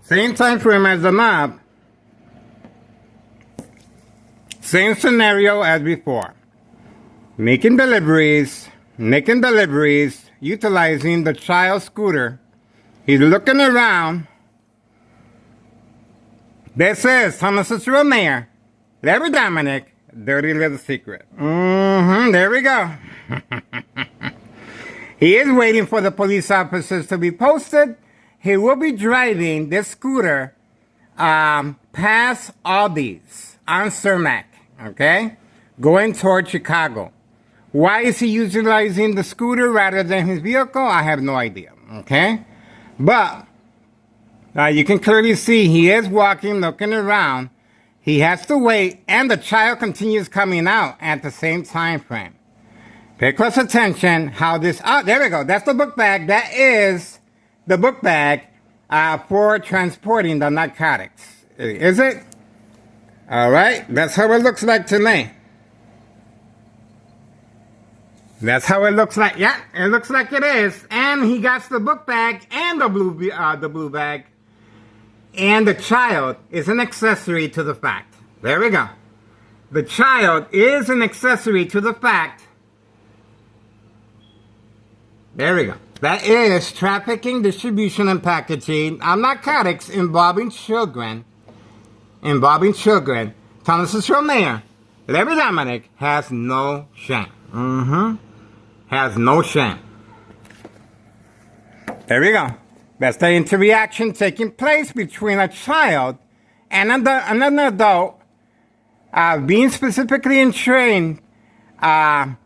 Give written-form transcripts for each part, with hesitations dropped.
Same time frame as the mob. Same scenario as before. Making deliveries, utilizing the child scooter. He's looking around. This is Thomas Cicero Mayor, Larry Dominic, Dirty Little Secret. There we go. He is waiting for the police officers to be posted. He will be driving this scooter past Aldi's on Cermak, okay? Going toward Chicago. Why is he utilizing the scooter rather than his vehicle? I have no idea, okay? But you can clearly see he is walking, looking around. He has to wait, and the child continues coming out at the same time frame. Pay close attention how this... Oh, there we go. That's the book bag. That is the book bag for transporting the narcotics. Is it? All right. That's how it looks like to me. That's how it looks like. Yeah, it looks like it is. And he got the book bag and the blue bag. And the child is an accessory to the fact. There we go. The child is an accessory to the fact. There we go. That is trafficking, distribution, and packaging of narcotics involving children. Thomas Cicero Mayor, Larry Dominic has no shame. Has no shame. There we go. That's the interaction taking place between a child and an adult being specifically trained to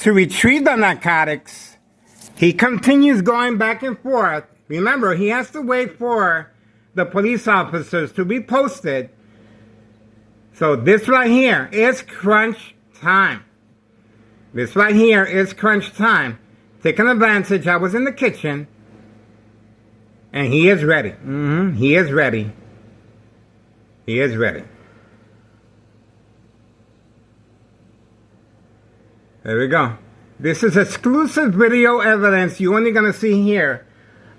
retrieve the narcotics. He continues going back and forth. Remember, he has to wait for the police officers to be posted. So this right here is crunch time. This right here is crunch time. Taking advantage, I was in the kitchen. And he is ready. He is ready. He is ready. There we go. This is exclusive video evidence you're only going to see here.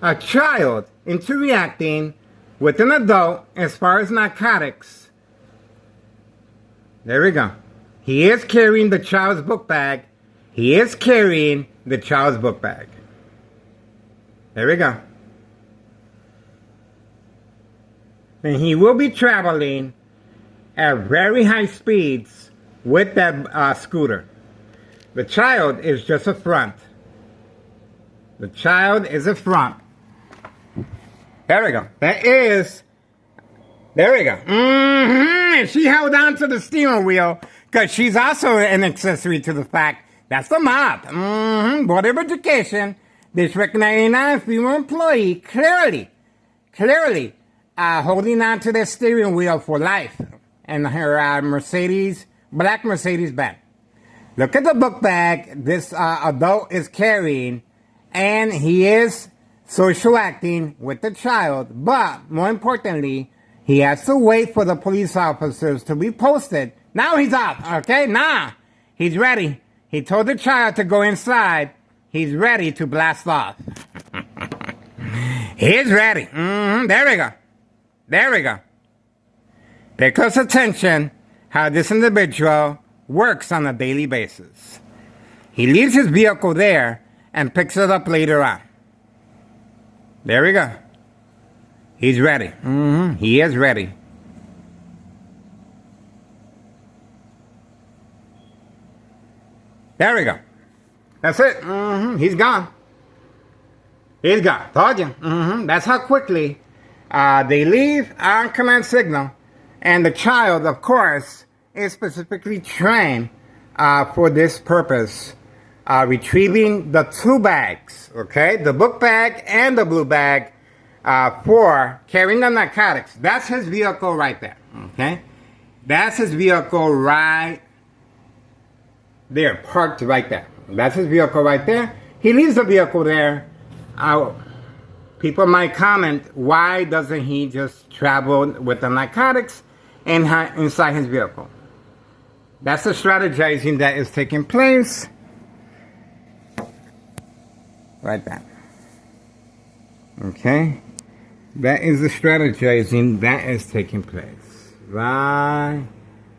A child interacting with an adult as far as narcotics. There we go. He is carrying the child's book bag. He is carrying the child's book bag. There we go. And he will be traveling at very high speeds with that scooter. The child is just a front. The child is a front. There we go. There we go. And she held on to the steering wheel because she's also an accessory to the fact that's the mob. Board of Education, District 99 female employee, clearly holding on to the steering wheel for life. And her black Mercedes-Benz. Look at the book bag this adult is carrying, and he is social acting with the child. But more importantly, he has to wait for the police officers to be posted. Now he's off, okay? He's ready. He told the child to go inside. He's ready to blast off. He's ready. There we go. There we go. Pay close attention how this individual works on a daily basis. He leaves his vehicle there and picks it up later on. There we go. He's ready. He is ready. There we go. That's it. He's gone. He's gone. Told you. That's how quickly they leave on command signal. And the child, of course, is specifically trained for this purpose. Retrieving the two bags, okay? The book bag and the blue bag for carrying the narcotics. That's his vehicle right there, okay? That's his vehicle right there, parked right there. That's his vehicle right there. He leaves the vehicle there. People might comment, why doesn't he just travel with the narcotics inside his vehicle? That's the strategizing that is taking place right there. Okay? That is the strategizing that is taking place. Right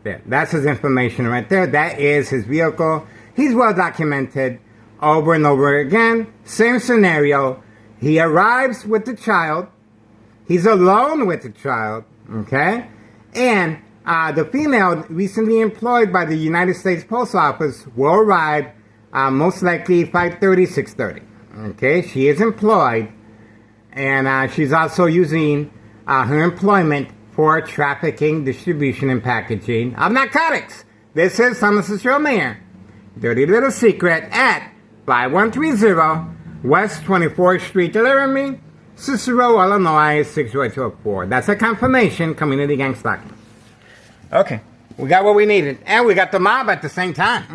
there. That's his information right there. That is his vehicle. He's well documented over and over again. Same scenario. He arrives with the child. He's alone with the child. Okay? And the female recently employed by the United States Post Office will arrive most likely 5:30, 6:30. Okay? She is employed. And she's also using her employment for trafficking, distribution, and packaging of narcotics. This is San Francisco Mayor. Dirty Little Secret at 5130 West 24th Street, Laramie, Cicero, Illinois, 60204. That's a confirmation, community gang stalking. Okay, we got what we needed. And we got the mob at the same time.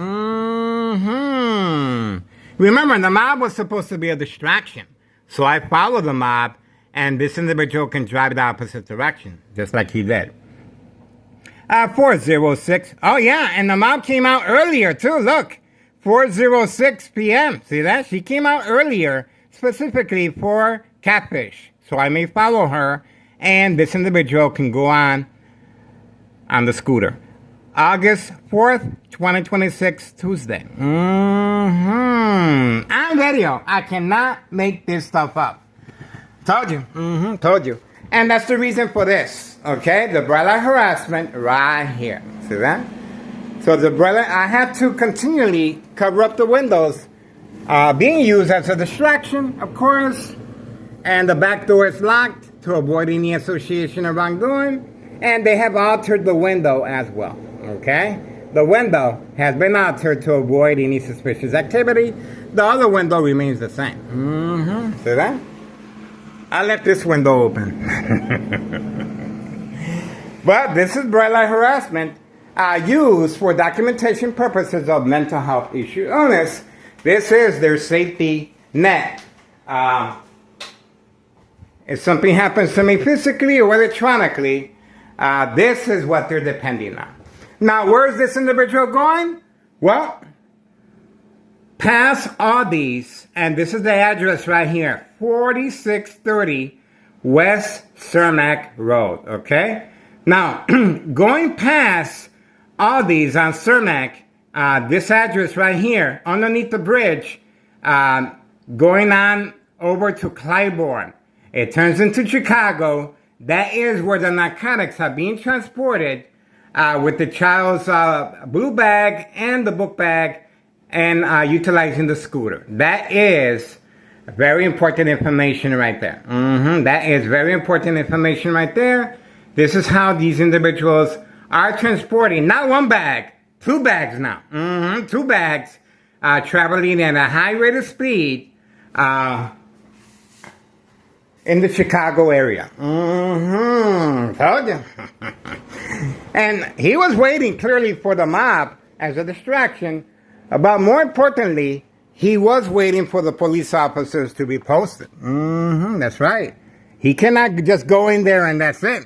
Remember, the mob was supposed to be a distraction. So I follow the mob, and this individual can drive the opposite direction, just like he did. 4:06. Oh, yeah, and the mob came out earlier, too. Look, 4:06 p.m. See that? She came out earlier, specifically for Catfish. So I may follow her, and this individual can go on the scooter. August 4th, 2026, Tuesday. On video. I cannot make this stuff up. Told you. Told you. And that's the reason for this. Okay? The bright light harassment right here. See that? So the bright light, I have to continually cover up the windows. Being used as a distraction, of course. And the back door is locked to avoid any association of wrongdoing. And they have altered the window as well. Okay? The window has been altered to avoid any suspicious activity. The other window remains the same. See that? I left this window open. But this is bright light harassment used for documentation purposes of mental health issue illness. This is their safety net. If something happens to me physically or electronically, this is what they're depending on. Now, where is this individual going? Well, past Aldi's, and this is the address right here, 4630 West Cermak Road, okay? Now, going past Aldi's on Cermak, this address right here, underneath the bridge, going on over to Clybourne. It turns into Chicago. That is where the narcotics are being transported with the child's blue bag and the book bag and utilizing the scooter. That is very important information right there. That is very important information right there. This is how these individuals are transporting, not one bag, two bags now. Two bags traveling at a high rate of speed in the Chicago area. Told you. And he was waiting clearly for the mob as a distraction, but more importantly, he was waiting for the police officers to be posted. That's right. He cannot just go in there and that's it.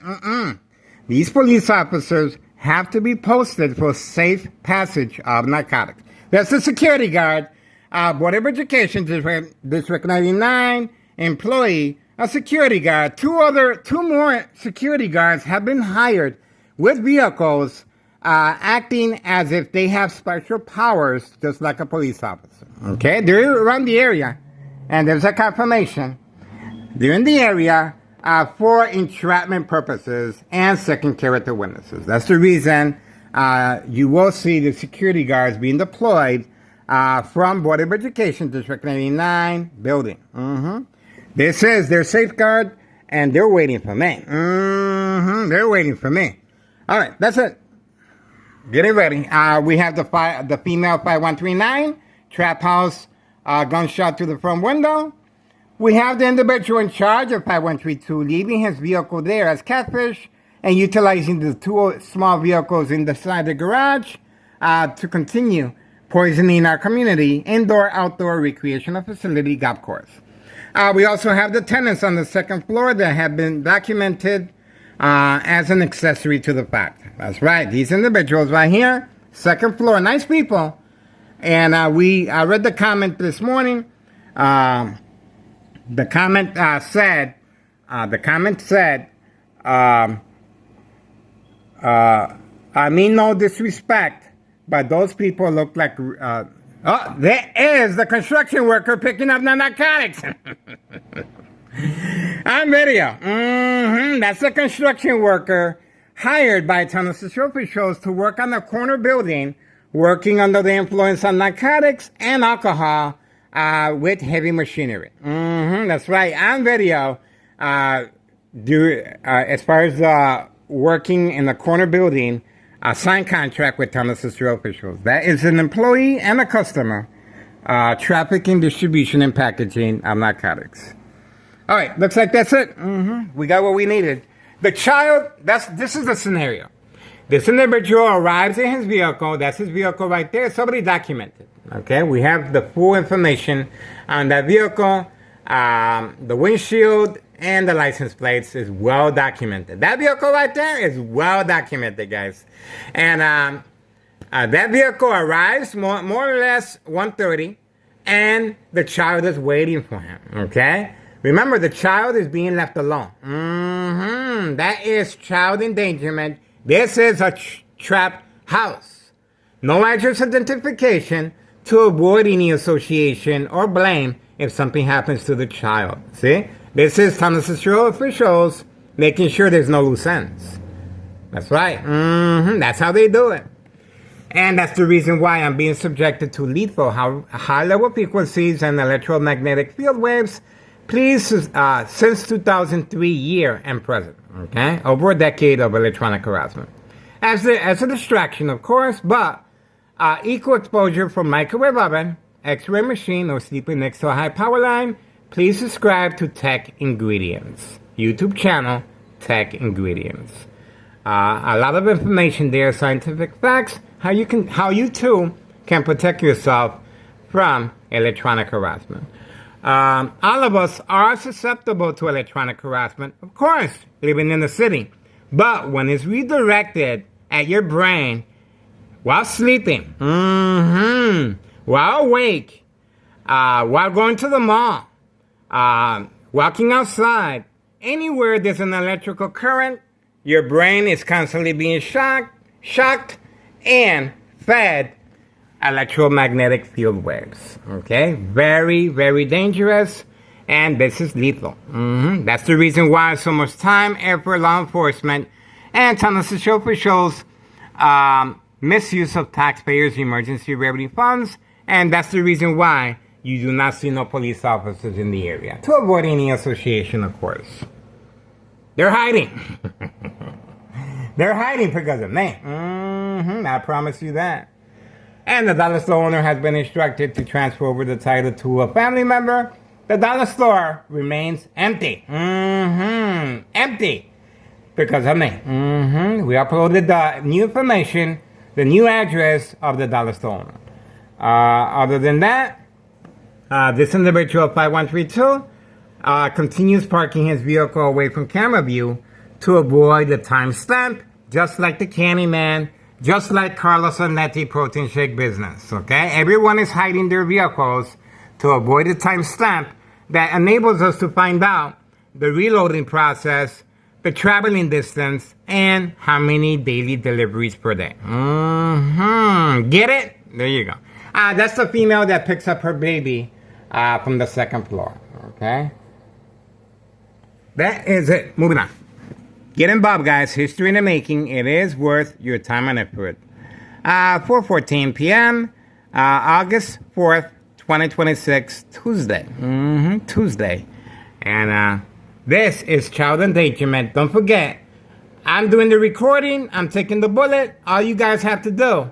These police officers have to be posted for safe passage of narcotics. That's the security guard, Board of Education, District 99, employee, a security guard. Two more security guards have been hired with vehicles acting as if they have special powers, just like a police officer. Okay? They're around the area, and there's a confirmation. They're in the area for entrapment purposes and second character witnesses. That's the reason you will see the security guards being deployed from Board of Education, District 99 building. This is their safeguard, and they're waiting for me. They're waiting for me. All right, that's it. Getting ready. We have the female 5139, trap house, gunshot through the front window. We have the individual in charge of 5132 leaving his vehicle there as Catfish and utilizing the two small vehicles in the side of the garage to continue poisoning our community indoor-outdoor recreational facility golf course. We also have the tenants on the second floor that have been documented as an accessory to the fact. That's right. These individuals right here, second floor, nice people. And I read the comment this morning. The comment said, the comment said, I mean no disrespect, but those people look like... oh, there is the construction worker picking up the narcotics. On video. That's the construction worker hired by Tennessee officials to work on the corner building, working under the influence of narcotics and alcohol with heavy machinery. That's right. On video, as far as working in the corner building, a signed contract with Tennessee officials. That is an employee and a customer. Trafficking, distribution, and packaging of narcotics. All right, looks like that's it. We got what we needed. The child, this is the scenario. This individual arrives in his vehicle. That's his vehicle right there. Somebody documented. Okay, we have the full information on that vehicle. The windshield and the license plates is well documented. That vehicle right there is well documented, guys. And that vehicle arrives more or less 1:30, and the child is waiting for him. Okay. Remember, the child is being left alone. That is child endangerment. This is a trap house. No address identification to avoid any association or blame if something happens to the child. See? This is Tennessee officials making sure there's no loose ends. That's right. That's how they do it. And that's the reason why I'm being subjected to lethal high-level frequencies and electromagnetic field waves. Please, since 2003 year and present, okay? Over a decade of electronic harassment. As a distraction, of course, but equal exposure from microwave oven, x-ray machine, or sleeping next to a high power line. Please subscribe to Tech Ingredients. YouTube channel, Tech Ingredients. A lot of information there, scientific facts, how you too can protect yourself from electronic harassment. All of us are susceptible to electronic harassment, of course, living in the city. But when it's redirected at your brain while sleeping, while awake, while going to the mall, walking outside, anywhere there's an electrical current, your brain is constantly being shocked, and fed electromagnetic field waves. Okay? Very, very dangerous, and this is lethal. That's the reason why so much time, effort, law enforcement, and Tennessee officials misuse of taxpayers' emergency revenue funds, and that's the reason why you do not see no police officers in the area. To avoid any association, of course. They're hiding. They're hiding because of me. I promise you that. And the dollar store owner has been instructed to transfer over the title to a family member. The dollar store remains empty. Empty. Because of me. We uploaded the new information, the new address of the dollar store owner. Other than that, this individual 5132 continues parking his vehicle away from camera view to avoid the timestamp, just like the Candyman, just like Carlos Zanetti protein shake business. Okay, everyone is hiding their vehicles to avoid the timestamp that enables us to find out the reloading process, the traveling distance, and how many daily deliveries per day. Get it? There you go. That's the female that picks up her baby from the second floor. Okay? That is it. Moving on. Get involved, guys. History in the making. It is worth your time and effort. 4:14 p.m. August 4th, 2026, Tuesday. Tuesday. And this is child endangerment. Don't forget, I'm doing the recording. I'm taking the bullet. All you guys have to do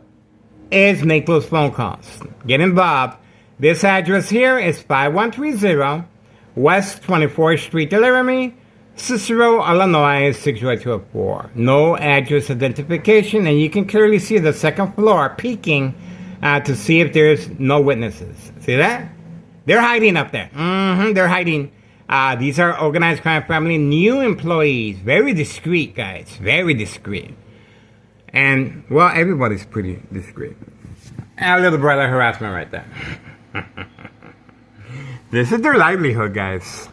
is make those phone calls. Get involved. This address here is 5130 West 24th Street, Laramie, Cicero, Illinois, 60204. No address identification, and you can clearly see the second floor peeking to see if there's no witnesses. See that? They're hiding up there. They're hiding. These are organized crime family new employees. Very discreet, guys. Very discreet. And, well, everybody's pretty discreet. A little brother harassment right there. This is their livelihood, guys.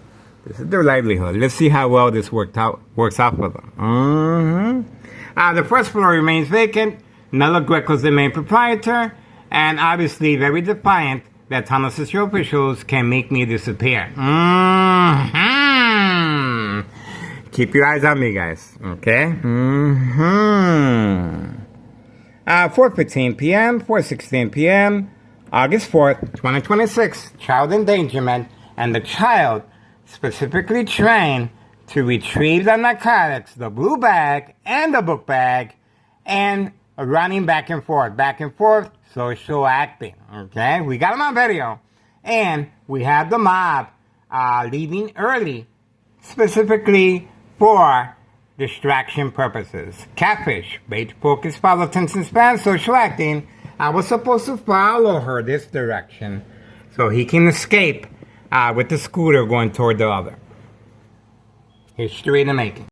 This is their livelihood. Let's see how well this works out for them. The first floor remains vacant. Nella Greco is the main proprietor, and obviously very defiant that Tunnel Sisters officials can make me disappear. Keep your eyes on me, guys. Okay? 4:15 p.m., 4:16 p.m., August 4th, 2026. Child endangerment, and the child specifically trained to retrieve the narcotics, the blue bag and the book bag, and running back and forth, social acting. Okay? We got them on video. And we have the mob leaving early, specifically for distraction purposes. Catfish, bait, focus, follow, attention span, social acting. I was supposed to follow her this direction so he can escape with the scooter going toward the other. History in the making.